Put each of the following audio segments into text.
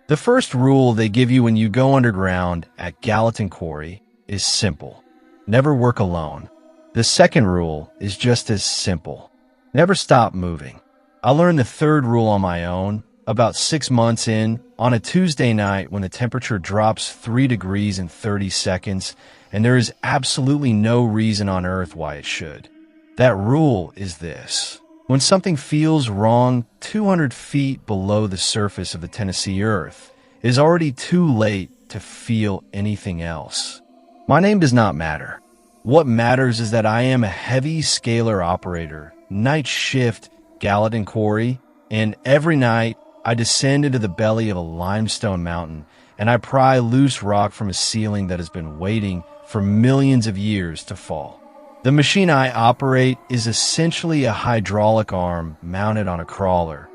The first rule they give you when you go underground at Gallatin Quarry is simple. Never work alone. The second rule is just as simple. Never stop moving. I learned the third rule on my own, about 6 months in, on a Tuesday night when the temperature drops 3 degrees in 30 seconds, and there is absolutely no reason on earth why it should. That rule is this. When something feels wrong 200 feet below the surface of the Tennessee earth, it is already too late to feel anything else. My name does not matter. What matters is that I am a heavy scalar operator, night shift Gallatin Quarry, and every night I descend into the belly of a limestone mountain and I pry loose rock from a ceiling that has been waiting for millions of years to fall. The machine I operate is essentially a hydraulic arm mounted on a crawler,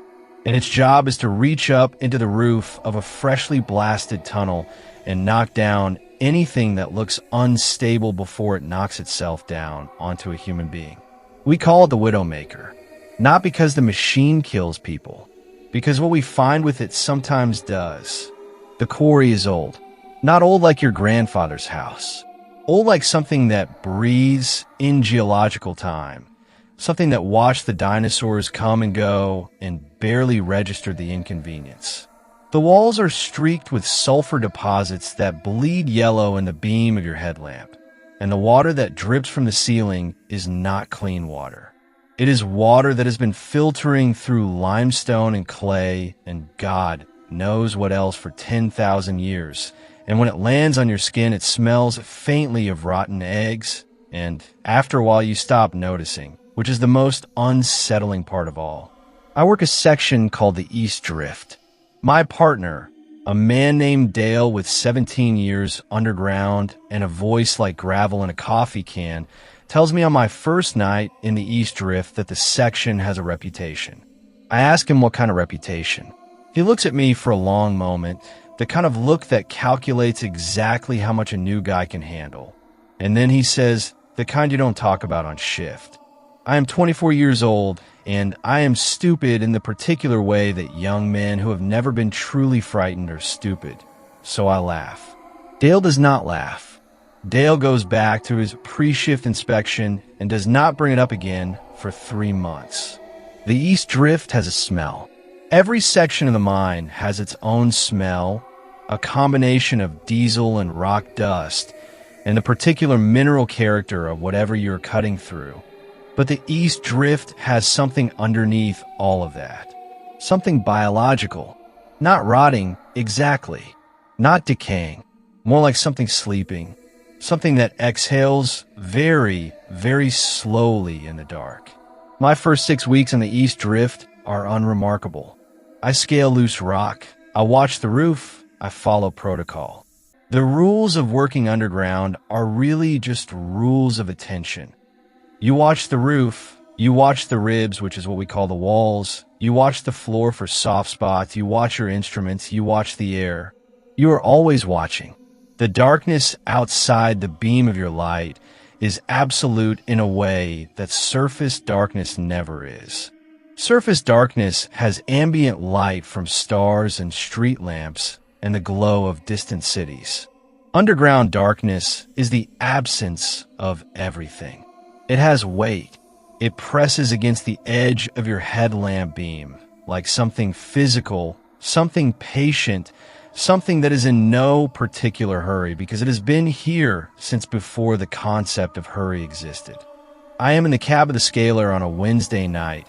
and its job is to reach up into the roof of a freshly blasted tunnel and knock down anything that looks unstable before it knocks itself down onto a human being. We call it the Widowmaker, not because the machine kills people, because what we find with it sometimes does. The quarry is old, not old like your grandfather's house, old like something that breathes in geological time, something that watched the dinosaurs come and go and barely registered the inconvenience. The walls are streaked with sulfur deposits that bleed yellow in the beam of your headlamp, and the water that drips from the ceiling is not clean water. It is water that has been filtering through limestone and clay and God knows what else for 10,000 years, and when it lands on your skin, it smells faintly of rotten eggs, and after a while you stop noticing, which is the most unsettling part of all. I work a section called the East Drift. My partner, a man named Dale with 17 years underground and a voice like gravel in a coffee can, tells me on my first night in the East Drift that the section has a reputation. I ask him what kind of reputation. He looks at me for a long moment, the kind of look that calculates exactly how much a new guy can handle. And then he says, the kind you don't talk about on shift. I am 24 years old, and I am stupid in the particular way that young men who have never been truly frightened are stupid. So I laugh. Dale does not laugh. Dale goes back to his pre-shift inspection and does not bring it up again for 3 months. The East Drift has a smell. Every section of the mine has its own smell, a combination of diesel and rock dust, and the particular mineral character of whatever you're cutting through. But the East Drift has something underneath all of that. Something biological. Not rotting, exactly. Not decaying. More like something sleeping. Something that exhales very, very slowly in the dark. My first 6 weeks on the East Drift are unremarkable. I scale loose rock. I watch the roof. I follow protocol. The rules of working underground are really just rules of attention. You watch the roof, you watch the ribs, which is what we call the walls, you watch the floor for soft spots, you watch your instruments, you watch the air. You are always watching. The darkness outside the beam of your light is absolute in a way that surface darkness never is. Surface darkness has ambient light from stars and street lamps and the glow of distant cities. Underground darkness is the absence of everything. It has weight. It presses against the edge of your headlamp beam, like something physical, something patient, something that is in no particular hurry because it has been here since before the concept of hurry existed. I am in the cab of the scaler on a Wednesday night,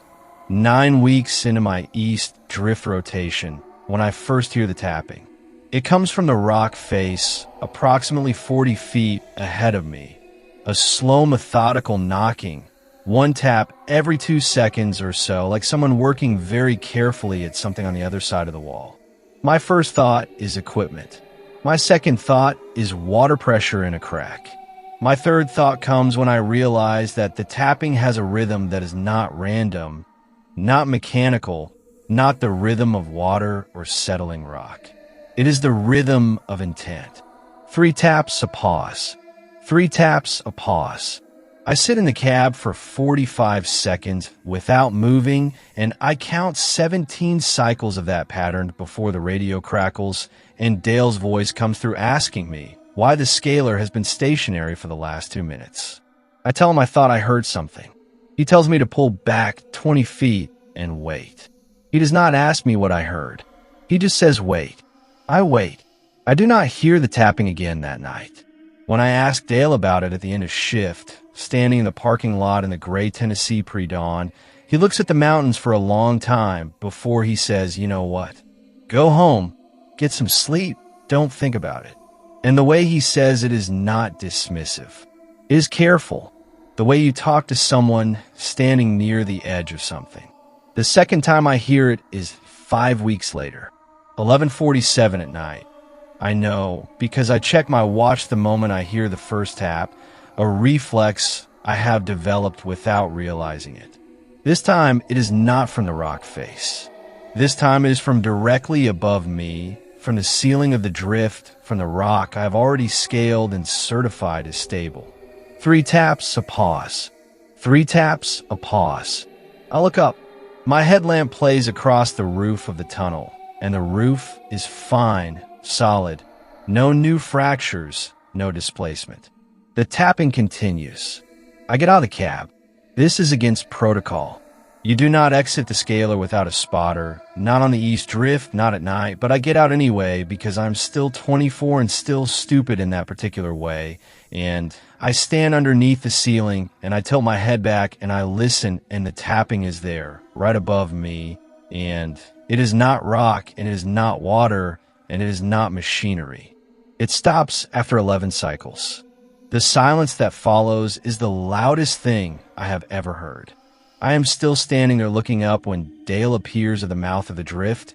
9 weeks into my East Drift rotation, when I first hear the tapping. It comes from the rock face, approximately 40 feet ahead of me. A slow, methodical knocking, one tap every 2 seconds or so, like someone working very carefully at something on the other side of the wall. My first thought is equipment. My second thought is water pressure in a crack. My third thought comes when I realize that the tapping has a rhythm that is not random, not mechanical, not the rhythm of water or settling rock. It is the rhythm of intent. 3 taps, a pause. 3 taps, a pause. I sit in the cab for 45 seconds without moving, and I count 17 cycles of that pattern before the radio crackles and Dale's voice comes through asking me why the scaler has been stationary for the last 2 minutes. I tell him I thought I heard something. He tells me to pull back 20 feet and wait. He does not ask me what I heard. He just says wait. I wait. I do not hear the tapping again that night. When I ask Dale about it at the end of shift, standing in the parking lot in the gray Tennessee pre-dawn, he looks at the mountains for a long time before he says, you know what? Go home, get some sleep, don't think about it. And the way he says it is not dismissive. It is careful. The way you talk to someone standing near the edge of something. The second time I hear it is 5 weeks later, 11:47 at night. I know because I check my watch the moment I hear the first tap, a reflex I have developed without realizing it. This time, it is not from the rock face. This time, it is from directly above me, from the ceiling of the drift, from the rock I have already scaled and certified as stable. 3 taps, a pause. 3 taps, a pause. I look up. My headlamp plays across the roof of the tunnel, and the roof is fine, solid. No new fractures, no displacement. The tapping continues. I get out of the cab. This is against protocol. You do not exit the scaler without a spotter, not on the East Drift, not at night, but I get out anyway because I'm still 24 and still stupid in that particular way, and I stand underneath the ceiling and I tilt my head back and I listen, and the tapping is there, right above me, and it is not rock and it is not water and it is not machinery. It stops after 11 cycles. The silence that follows is the loudest thing I have ever heard. I am still standing there looking up when Dale appears at the mouth of the drift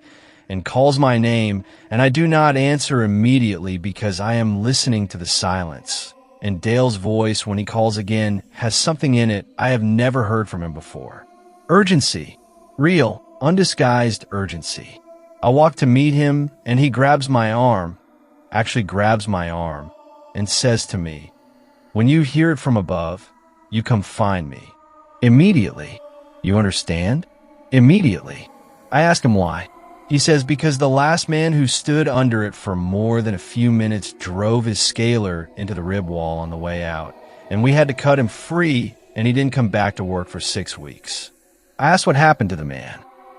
and calls my name, and I do not answer immediately because I am listening to the silence. And Dale's voice, when he calls again, has something in it I have never heard from him before. Urgency. Real, undisguised urgency. I walk to meet him, and he grabs my arm, and says to me, when you hear it from above, you come find me. Immediately. You understand? Immediately. I ask him why. He says because the last man who stood under it for more than a few minutes drove his scaler into the rib wall on the way out, and we had to cut him free, and he didn't come back to work for 6 weeks. I ask what happened to the man.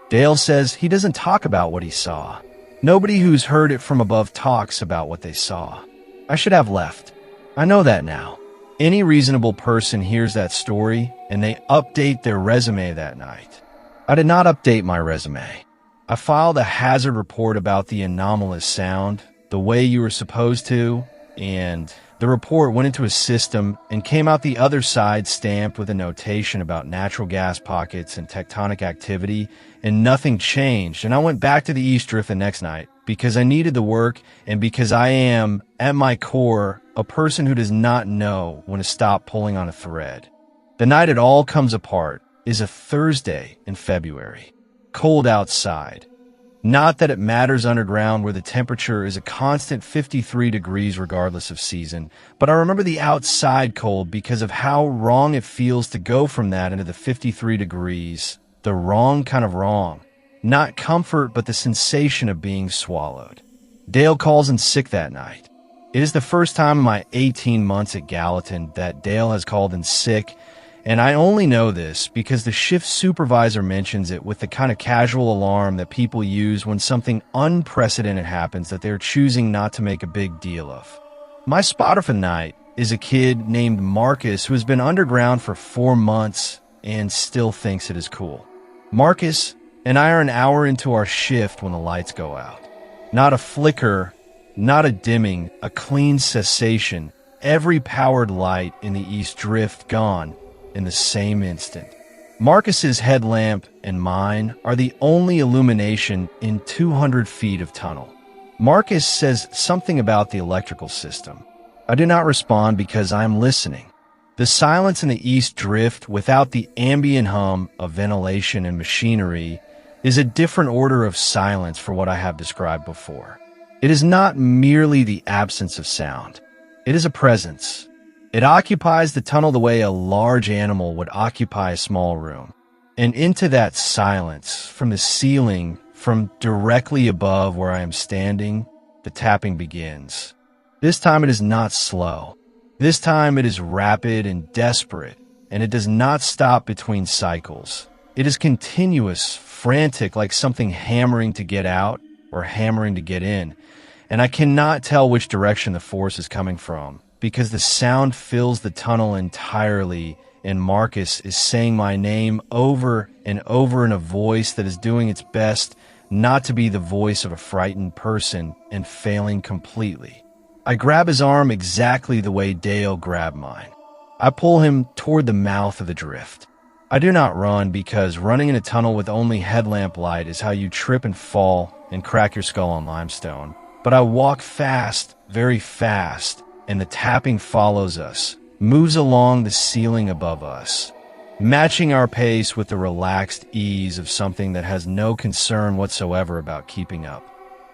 Dale says he doesn't talk about what he saw. Nobody who's heard it from above talks about what they saw. I should have left. I know that now. Any reasonable person hears that story, and they update their resume that night. I did not update my resume. I filed a hazard report about the anomalous sound, the way you were supposed to, and the report went into a system and came out the other side stamped with a notation about natural gas pockets and tectonic activity, and nothing changed. And I went back to the East Drift the next night because I needed the work and because I am, at my core, a person who does not know when to stop pulling on a thread. The night it all comes apart is a Thursday in February. Cold outside. Not that it matters underground where the temperature is a constant 53 degrees regardless of season, but I remember the outside cold because of how wrong it feels to go from that into the 53 degrees. The wrong kind of wrong. Not comfort, but the sensation of being swallowed. Dale calls in sick that night. It is the first time in my 18 months at Gallatin that Dale has called in sick, and I only know this because the shift supervisor mentions it with the kind of casual alarm that people use when something unprecedented happens that they're choosing not to make a big deal of. My spotter for the night is a kid named Marcus who has been underground for 4 months and still thinks it is cool. Marcus and I are an hour into our shift when the lights go out. Not a flicker, not a dimming, a clean cessation. Every powered light in the East Drift gone in the same instant. Marcus's headlamp and mine are the only illumination in 200 feet of tunnel. Marcus says something about the electrical system. I do not respond because I am listening. The silence in the East Drift without the ambient hum of ventilation and machinery is a different order of silence for what I have described before. It is not merely the absence of sound. It is a presence. It occupies the tunnel the way a large animal would occupy a small room. And into that silence, from the ceiling, from directly above where I am standing, the tapping begins. This time it is not slow. This time it is rapid and desperate, and it does not stop between cycles. It is continuous, frantic, like something hammering to get out or hammering to get in. And I cannot tell which direction the force is coming from, because the sound fills the tunnel entirely, and Marcus is saying my name over and over in a voice that is doing its best not to be the voice of a frightened person and failing completely. I grab his arm exactly the way Dale grabbed mine. I pull him toward the mouth of the drift. I do not run, because running in a tunnel with only headlamp light is how you trip and fall and crack your skull on limestone. But I walk fast, very fast, and the tapping follows us, moves along the ceiling above us, matching our pace with the relaxed ease of something that has no concern whatsoever about keeping up.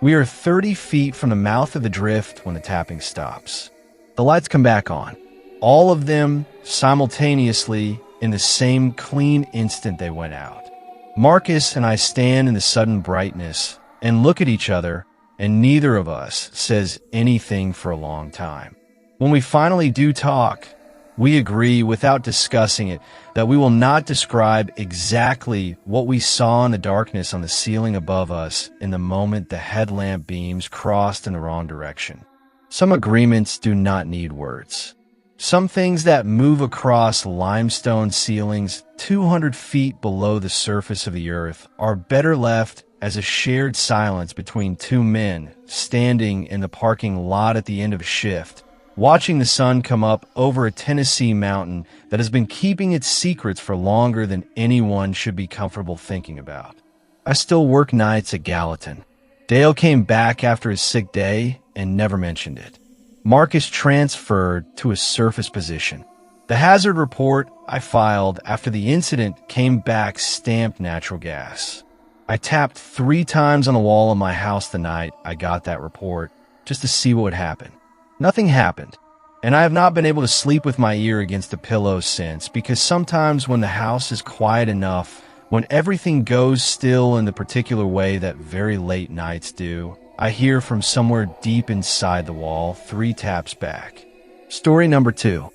We are 30 feet from the mouth of the drift when the tapping stops. The lights come back on, all of them simultaneously in the same clean instant they went out. Marcus and I stand in the sudden brightness and look at each other, and neither of us says anything for a long time. When we finally do talk, we agree without discussing it that we will not describe exactly what we saw in the darkness on the ceiling above us in the moment the headlamp beams crossed in the wrong direction. Some agreements do not need words. Some things that move across limestone ceilings 200 feet below the surface of the earth are better left as a shared silence between two men standing in the parking lot at the end of a shift, watching the sun come up over a Tennessee mountain that has been keeping its secrets for longer than anyone should be comfortable thinking about. I still work nights at Gallatin. Dale came back after his sick day and never mentioned it. Marcus transferred to a surface position. The hazard report I filed after the incident came back stamped natural gas. I tapped 3 times on the wall of my house the night I got that report just to see what would happen. Nothing happened, and I have not been able to sleep with my ear against the pillow since, because sometimes when the house is quiet enough, when everything goes still in the particular way that very late nights do, I hear from somewhere deep inside the wall 3 taps back. Story number 2.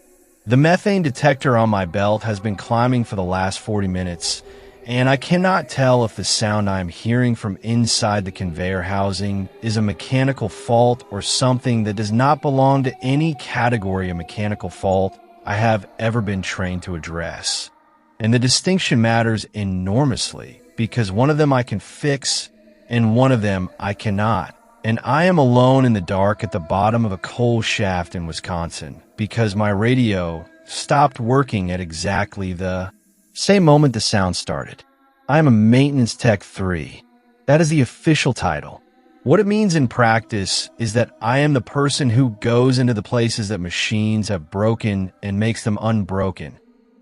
The methane detector on my belt has been climbing for the last 40 minutes, and I cannot tell if the sound I am hearing from inside the conveyor housing is a mechanical fault or something that does not belong to any category of mechanical fault I have ever been trained to address. And the distinction matters enormously, because one of them I can fix and one of them I cannot. And I am alone in the dark at the bottom of a coal shaft in Wisconsin, because my radio stopped working at exactly the same moment the sound started. I am a Maintenance Tech 3. That is the official title. What it means in practice is that I am the person who goes into the places that machines have broken and makes them unbroken.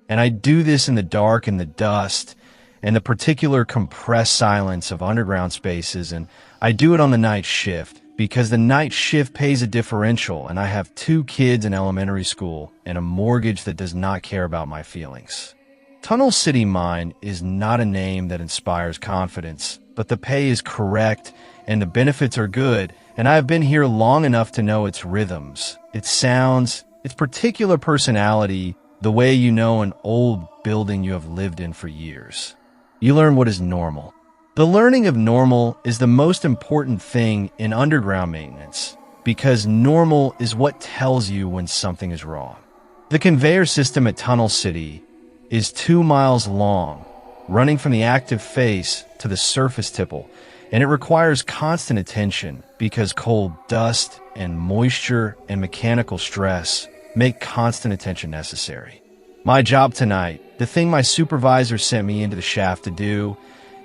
And I do this in the dark and the dust and the particular compressed silence of underground spaces, and I do it on the night shift because the night shift pays a differential, and I have 2 kids in elementary school and a mortgage that does not care about my feelings. Tunnel City Mine is not a name that inspires confidence, but the pay is correct and the benefits are good, and I have been here long enough to know its rhythms, its sounds, its particular personality, the way you know an old building you have lived in for years. You learn what is normal. The learning of normal is the most important thing in underground maintenance, because normal is what tells you when something is wrong. The conveyor system at Tunnel City is 2 miles long, running from the active face to the surface tipple, and it requires constant attention because cold dust and moisture and mechanical stress make constant attention necessary. My job tonight, the thing my supervisor sent me into the shaft to do,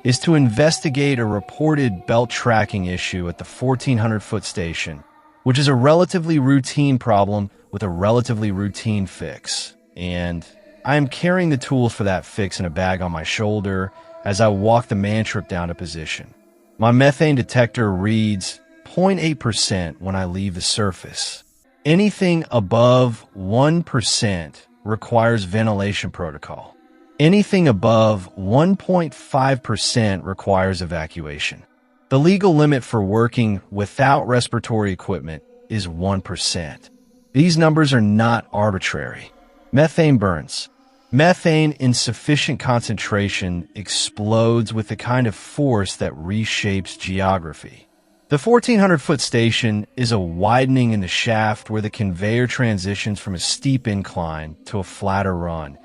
is to investigate a reported belt tracking issue at the 1,400-foot station, which is a relatively routine problem with a relatively routine fix. And I am carrying the tools for that fix in a bag on my shoulder as I walk the man trip down to position. My methane detector reads 0.8% when I leave the surface. Anything above 1% requires ventilation protocol. Anything above 1.5% requires evacuation. The legal limit for working without respiratory equipment is 1%. These numbers are not arbitrary. Methane burns. Methane in sufficient concentration explodes with the kind of force that reshapes geography. The 1,400-foot station is a widening in the shaft where the conveyor transitions from a steep incline to a flatter run,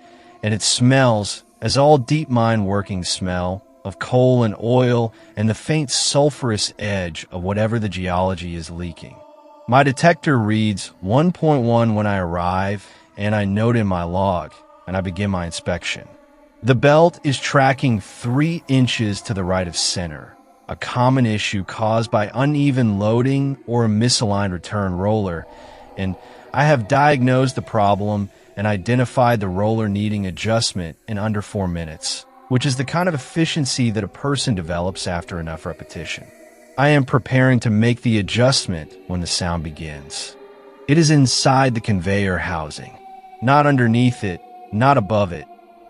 and it smells, as all deep mine workings smell, of coal and oil and the faint sulfurous edge of whatever the geology is leaking. My detector reads 1.1 when I arrive, and I note in my log, and I begin my inspection. The belt is tracking 3 inches to the right of center, a common issue caused by uneven loading or a misaligned return roller, and I have diagnosed the problem and identified the roller needing adjustment in under 4 minutes, which is the kind of efficiency that a person develops after enough repetition. I am preparing to make the adjustment when the sound begins. It is inside the conveyor housing, not underneath it, not above it,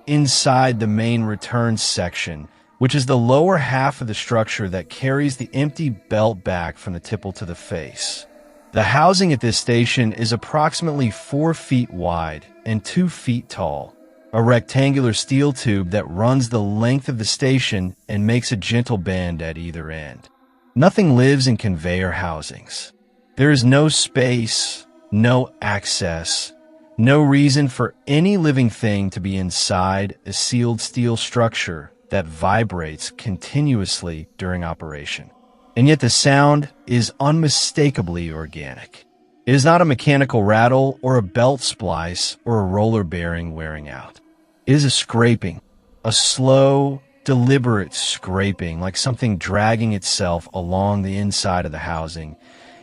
inside the main return section, which is the lower half of the structure that carries the empty belt back from the tipple to the face. The housing at this station is approximately 4 feet wide and 2 feet tall, a rectangular steel tube that runs the length of the station and makes a gentle bend at either end. Nothing lives in conveyor housings. There is no space, no access, no reason for any living thing to be inside a sealed steel structure that vibrates continuously during operation. And yet the sound is unmistakably organic. It is not a mechanical rattle or a belt splice or a roller bearing wearing out. It is a scraping, a slow, deliberate scraping, like something dragging itself along the inside of the housing.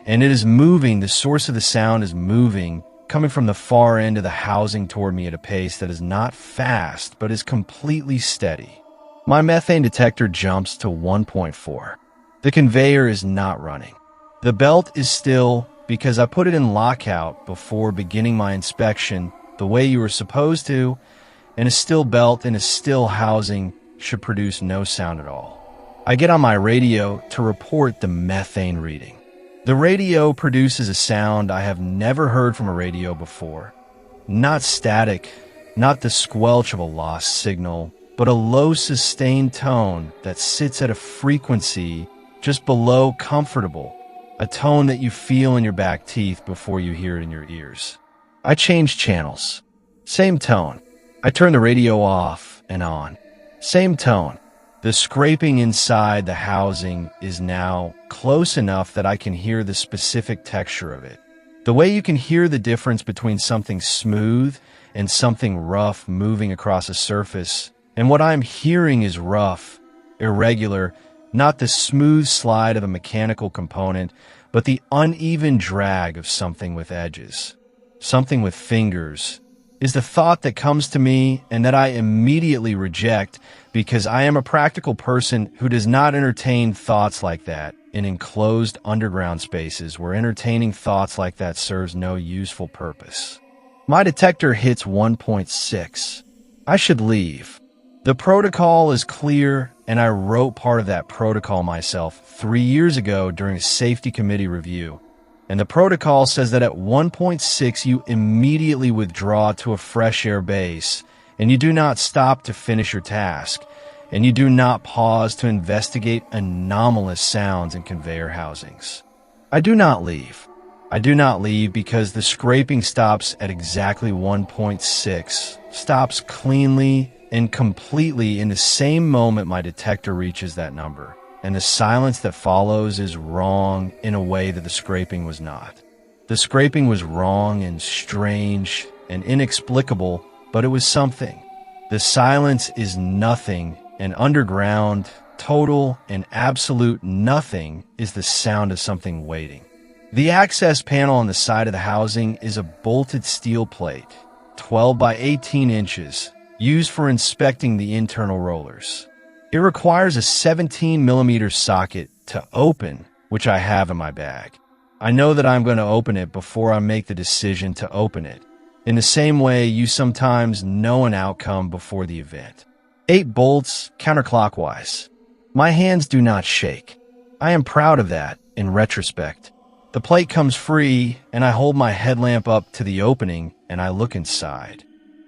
And it is moving, the source of the sound is moving, coming from the far end of the housing toward me at a pace that is not fast, but is completely steady. My methane detector jumps to 1.4. The conveyor is not running. The belt is still because I put it in lockout before beginning my inspection the way you were supposed to, and a still belt in a still housing should produce no sound at all. I get on my radio to report the methane reading. The radio produces a sound I have never heard from a radio before. Not static, not the squelch of a lost signal, but a low sustained tone that sits at a frequency just below comfortable, a tone that you feel in your back teeth before you hear it in your ears. I change channels. Same tone. I turn the radio off and on. Same tone. The scraping inside the housing is now close enough that I can hear the specific texture of it. The way you can hear the difference between something smooth and something rough moving across a surface. And what I'm hearing is rough, irregular, not the smooth slide of a mechanical component, but the uneven drag of something with edges, something with fingers, is the thought that comes to me and that I immediately reject because I am a practical person who does not entertain thoughts like that in enclosed underground spaces where entertaining thoughts like that serves no useful purpose. My detector hits 1.6. I should leave. The protocol is clear, and I wrote part of that protocol myself 3 years ago during a safety committee review. And the protocol says that at 1.6 you immediately withdraw to a fresh air base, and you do not stop to finish your task, and you do not pause to investigate anomalous sounds in conveyor housings. I do not leave. I do not leave because the scraping stops at exactly 1.6, stops cleanly and completely in the same moment my detector reaches that number. And the silence that follows is wrong in a way that the scraping was not. The scraping was wrong and strange and inexplicable, but it was something. The silence is nothing, and underground, total and absolute nothing is the sound of something waiting. The access panel on the side of the housing is a bolted steel plate, 12 by 18 inches, used for inspecting the internal rollers. It requires a 17 millimeter socket to open, which I have in my bag. I know that I'm going to open it before I make the decision to open it. In the same way, you sometimes know an outcome before the event. 8 bolts counterclockwise. My hands do not shake. I am proud of that in retrospect. The plate comes free, and I hold my headlamp up to the opening, and I look inside.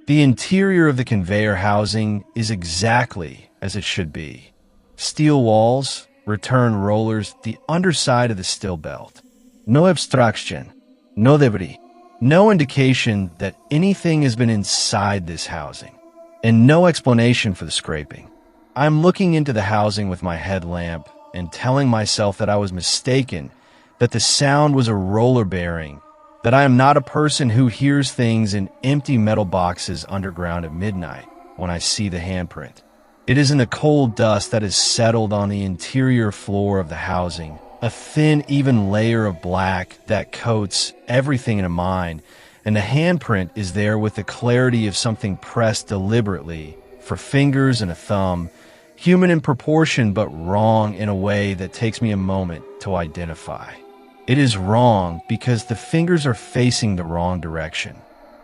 The interior of the conveyor housing is exactly as it should be. Steel walls, return rollers, the underside of the steel belt. No abstraction, no debris, no indication that anything has been inside this housing, and no explanation for the scraping. I'm looking into the housing with my headlamp and telling myself that I was mistaken, that the sound was a roller bearing, that I am not a person who hears things in empty metal boxes underground at midnight when I see the handprint. It is in the cold dust that has settled on the interior floor of the housing, a thin, even layer of black that coats everything in a mind, and the handprint is there with the clarity of something pressed deliberately for fingers and a thumb, human in proportion but wrong in a way that takes me a moment to identify. It is wrong because the fingers are facing the wrong direction.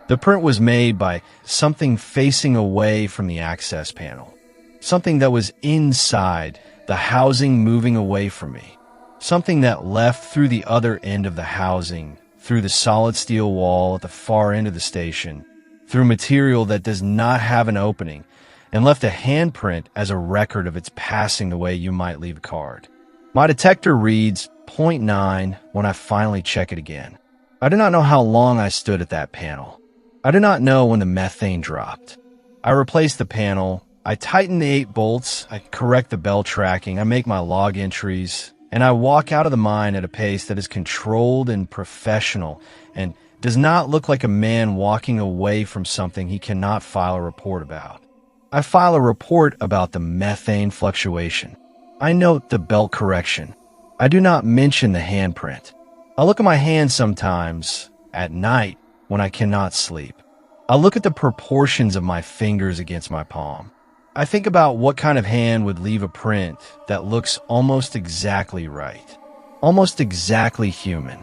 The print was made by something facing away from the access panel, something that was inside the housing moving away from me. Something that left through the other end of the housing, through the solid steel wall at the far end of the station, through material that does not have an opening, and left a handprint as a record of its passing the way you might leave a card. My detector reads 0.9 when I finally check it again. I do not know how long I stood at that panel. I do not know when the methane dropped. I replace the panel, I tighten the 8 bolts, I correct the bell tracking, I make my log entries, and I walk out of the mine at a pace that is controlled and professional and does not look like a man walking away from something he cannot file a report about. I file a report about the methane fluctuation. I note the belt correction. I do not mention the handprint. I look at my hands sometimes, at night, when I cannot sleep. I look at the proportions of my fingers against my palm. I think about what kind of hand would leave a print that looks almost exactly right. Almost exactly human.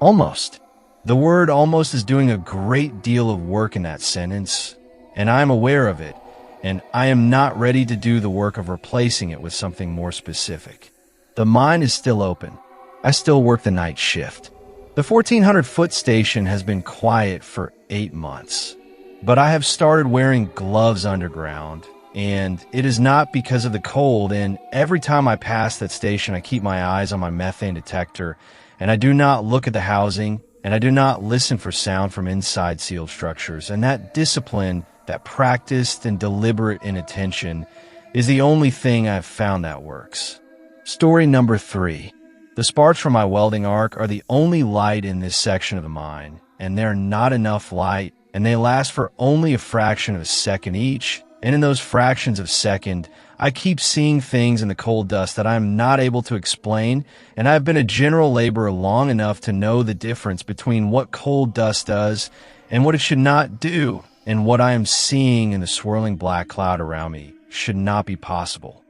Almost. The word almost is doing a great deal of work in that sentence, and I am aware of it, and I am not ready to do the work of replacing it with something more specific. The mine is still open. I still work the night shift. The 1,400-foot station has been quiet for 8 months, but I have started wearing gloves underground, and it is not because of the cold, and every time I pass that station I keep my eyes on my methane detector, and I do not look at the housing, and I do not listen for sound from inside sealed structures, and that discipline, that practiced and deliberate inattention, is the only thing I've found that works. Story number 3. The sparks from my welding arc are the only light in this section of the mine, and they're not enough light, and they last for only a fraction of a second each, and in those fractions of a second, I keep seeing things in the cold dust that I'm not able to explain, and I've been a general laborer long enough to know the difference between what cold dust does and what it should not do, and what I am seeing in the swirling black cloud around me should not be possible.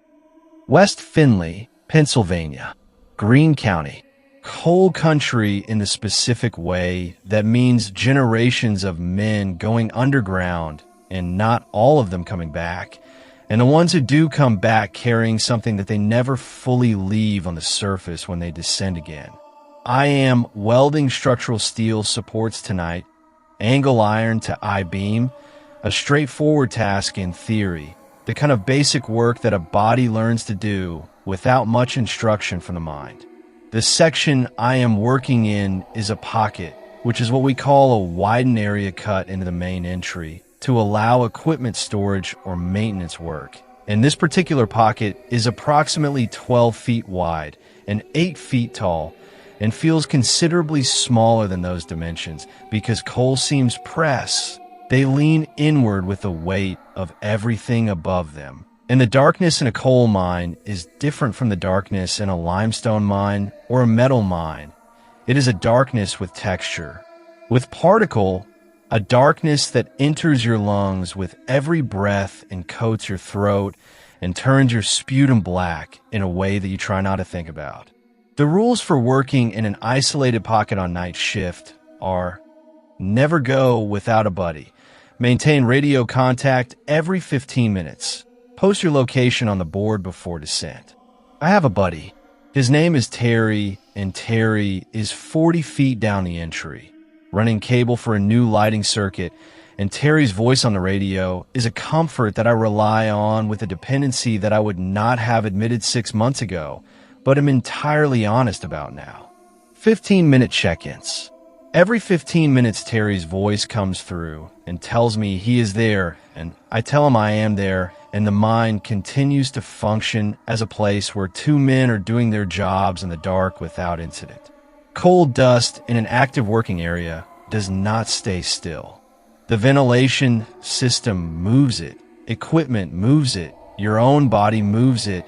West Finley, Pennsylvania, Greene County, coal country in the specific way that means generations of men going underground and not all of them coming back, and the ones who do come back carrying something that they never fully leave on the surface when they descend again. I am welding structural steel supports tonight, angle iron to I-beam, a straightforward task in theory, the kind of basic work that a body learns to do without much instruction from the mind. The section I am working in is a pocket, which is what we call a widened area cut into the main entry to allow equipment storage or maintenance work. And this particular pocket is approximately 12 feet wide and 8 feet tall and feels considerably smaller than those dimensions because coal seams press. They lean inward with the weight of everything above them. And the darkness in a coal mine is different from the darkness in a limestone mine or a metal mine. It is a darkness with texture, with particle, a darkness that enters your lungs with every breath and coats your throat and turns your sputum black in a way that you try not to think about. The rules for working in an isolated pocket on night shift are: never go without a buddy. Maintain radio contact every 15 minutes. Post your location on the board before descent. I have a buddy. His name is Terry, and Terry is 40 feet down the entry, running cable for a new lighting circuit, and Terry's voice on the radio is a comfort that I rely on with a dependency that I would not have admitted 6 months ago, but am entirely honest about now. 15-minute check-ins. Every 15 minutes, Terry's voice comes through and tells me he is there, and I tell him I am there, and the mind continues to function as a place where two men are doing their jobs in the dark without incident. Coal dust in an active working area does not stay still. The ventilation system moves it, equipment moves it, your own body moves it,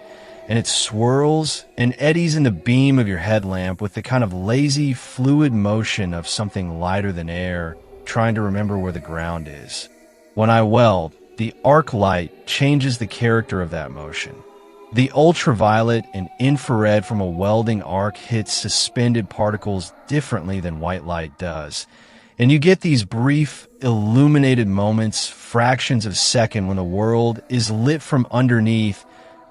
and it swirls and eddies in the beam of your headlamp with the kind of lazy, fluid motion of something lighter than air, trying to remember where the ground is. When I weld, the arc light changes the character of that motion. The ultraviolet and infrared from a welding arc hits suspended particles differently than white light does. And you get these brief, illuminated moments, fractions of a second, when the world is lit from underneath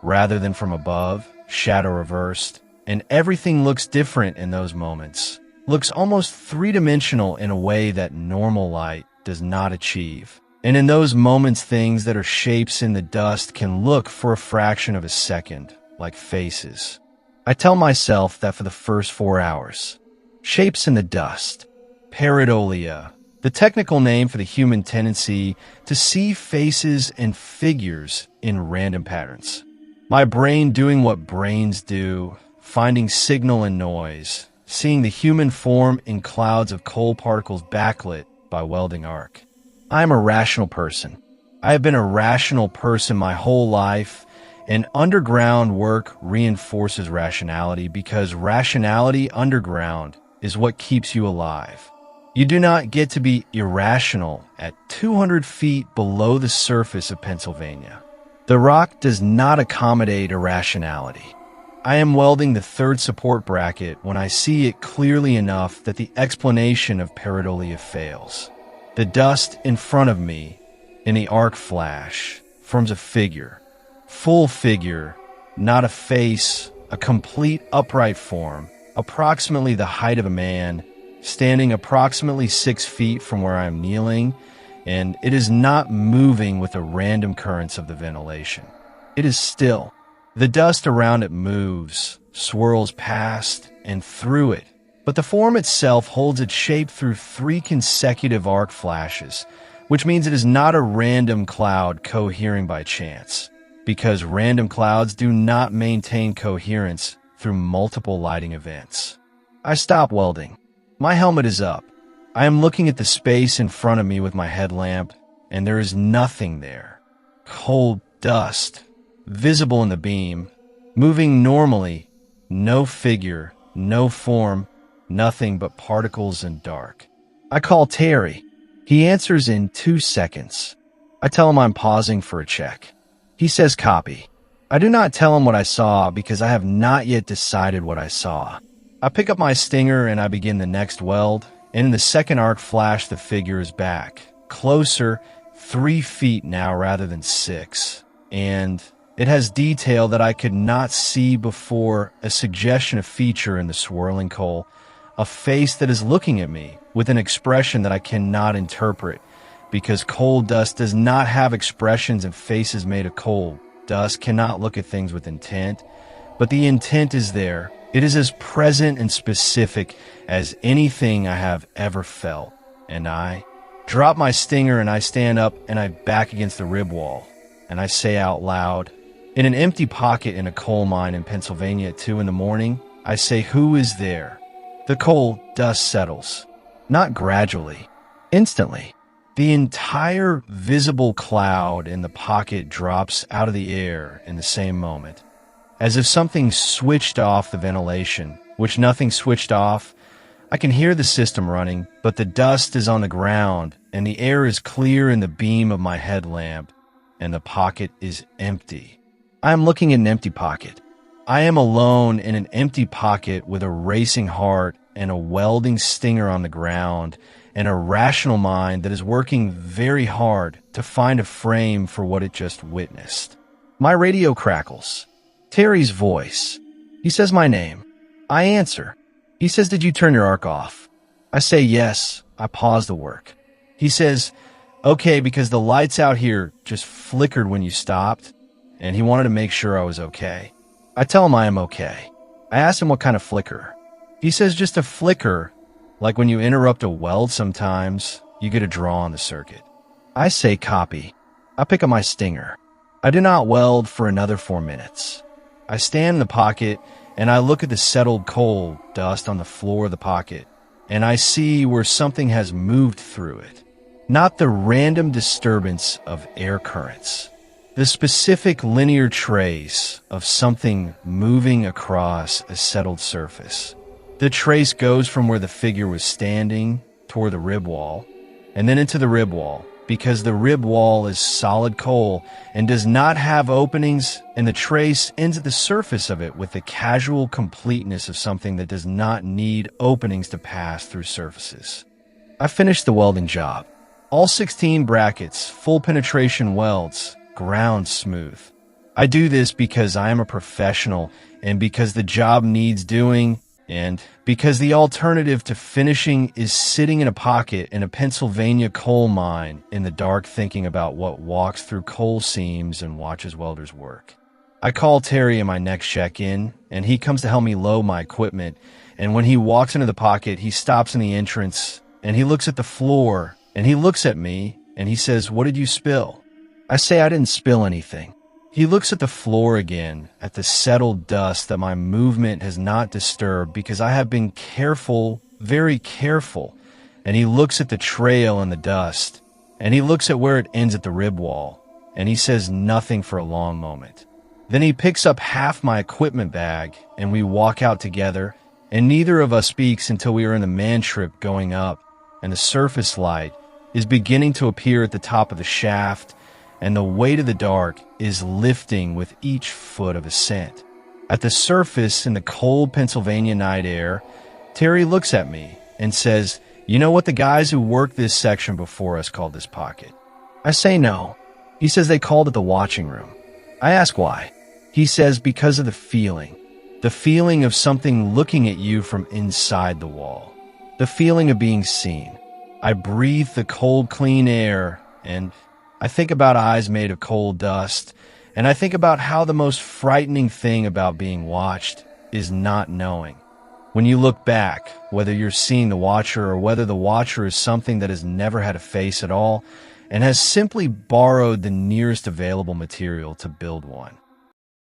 rather than from above, shadow reversed, and everything looks different in those moments. Looks almost three-dimensional in a way that normal light does not achieve. And in those moments, things that are shapes in the dust can look for a fraction of a second, like faces. I tell myself that for the first 4 hours. Shapes in the dust. Pareidolia, the technical name for the human tendency to see faces and figures in random patterns. My brain doing what brains do, finding signal and noise, seeing the human form in clouds of coal particles backlit by welding arc. I am a rational person. I have been a rational person my whole life, and underground work reinforces rationality because rationality underground is what keeps you alive. You do not get to be irrational at 200 feet below the surface of Pennsylvania. The rock does not accommodate irrationality. I am welding the third support bracket when I see it clearly enough that the explanation of pareidolia fails. The dust in front of me, in the arc flash, forms a figure. Full figure, not a face, a complete upright form, approximately the height of a man, standing approximately 6 feet from where I am kneeling, and it is not moving with the random currents of the ventilation. It is still. The dust around it moves, swirls past and through it, but the form itself holds its shape through 3 consecutive arc flashes, which means it is not a random cloud cohering by chance, because random clouds do not maintain coherence through multiple lighting events. I stop welding. My helmet is up. I am looking at the space in front of me with my headlamp, and there is nothing there. Cold dust, visible in the beam, moving normally, no figure, no form, nothing but particles and dark. I call Terry. He answers in 2 seconds. I tell him I'm pausing for a check. He says copy. I do not tell him what I saw because I have not yet decided what I saw. I pick up my stinger and I begin the next weld, and in the second arc flash the figure is back, closer, 3 feet now rather than 6, and it has detail that I could not see before, a suggestion of feature in the swirling coal, a face that is looking at me with an expression that I cannot interpret, because coal dust does not have expressions and faces made of coal. Dust cannot look at things with intent, but the intent is there. It is as present and specific as anything I have ever felt. And I drop my stinger and I stand up and I back against the rib wall. And I say out loud, in an empty pocket in a coal mine in Pennsylvania at 2 in the morning, I say, who is there? The coal dust settles. Not gradually. Instantly. The entire visible cloud in the pocket drops out of the air in the same moment. As if something switched off the ventilation, which nothing switched off. I can hear the system running, but the dust is on the ground, and the air is clear in the beam of my headlamp, and the pocket is empty. I am looking at an empty pocket. I am alone in an empty pocket with a racing heart and a welding stinger on the ground and a rational mind that is working very hard to find a frame for what it just witnessed. My radio crackles. Terry's voice. He says my name. I answer. He says, "Did you turn your arc off?" I say yes. I pause the work. He says, "Okay, because the lights out here just flickered when you stopped," and he wanted to make sure I was okay. I tell him I am okay. I ask him what kind of flicker. He says just a flicker, like when you interrupt a weld sometimes, you get a draw on the circuit. I say copy. I pick up my stinger. I do not weld for another 4 minutes. I stand in the pocket and I look at the settled coal dust on the floor of the pocket, and I see where something has moved through it. Not the random disturbance of air currents. The specific linear trace of something moving across a settled surface. The trace goes from where the figure was standing toward the rib wall, and then into the rib wall, because the rib wall is solid coal and does not have openings, and the trace ends at the surface of it with the casual completeness of something that does not need openings to pass through surfaces. I finished the welding job. All 16 brackets, full penetration welds, ground smooth. I do this because I am a professional and because the job needs doing, and because the alternative to finishing is sitting in a pocket in a Pennsylvania coal mine in the dark thinking about what walks through coal seams and watches welders work. I call Terry in my next check-in, and he comes to help me load my equipment, and when he walks into the pocket, he stops in the entrance, and he looks at the floor, and he looks at me, and he says, "What did you spill?" I say I didn't spill anything. He looks at the floor again, at the settled dust that my movement has not disturbed because I have been careful, very careful. And he looks at the trail in the dust, and he looks at where it ends at the rib wall, and he says nothing for a long moment. Then he picks up half my equipment bag, and we walk out together, and neither of us speaks until we are in the man trip going up, and the surface light is beginning to appear at the top of the shaft, and the weight of the dark is lifting with each foot of ascent. At the surface in the cold Pennsylvania night air, Terry looks at me and says, "You know what the guys who worked this section before us called this pocket?" I say no. He says they called it the watching room. I ask why. He says because of the feeling of something looking at you from inside the wall, the feeling of being seen. I breathe the cold, clean air, and I think about eyes made of coal dust, and I think about how the most frightening thing about being watched is not knowing. When you look back, whether you're seeing the watcher or whether the watcher is something that has never had a face at all and has simply borrowed the nearest available material to build one.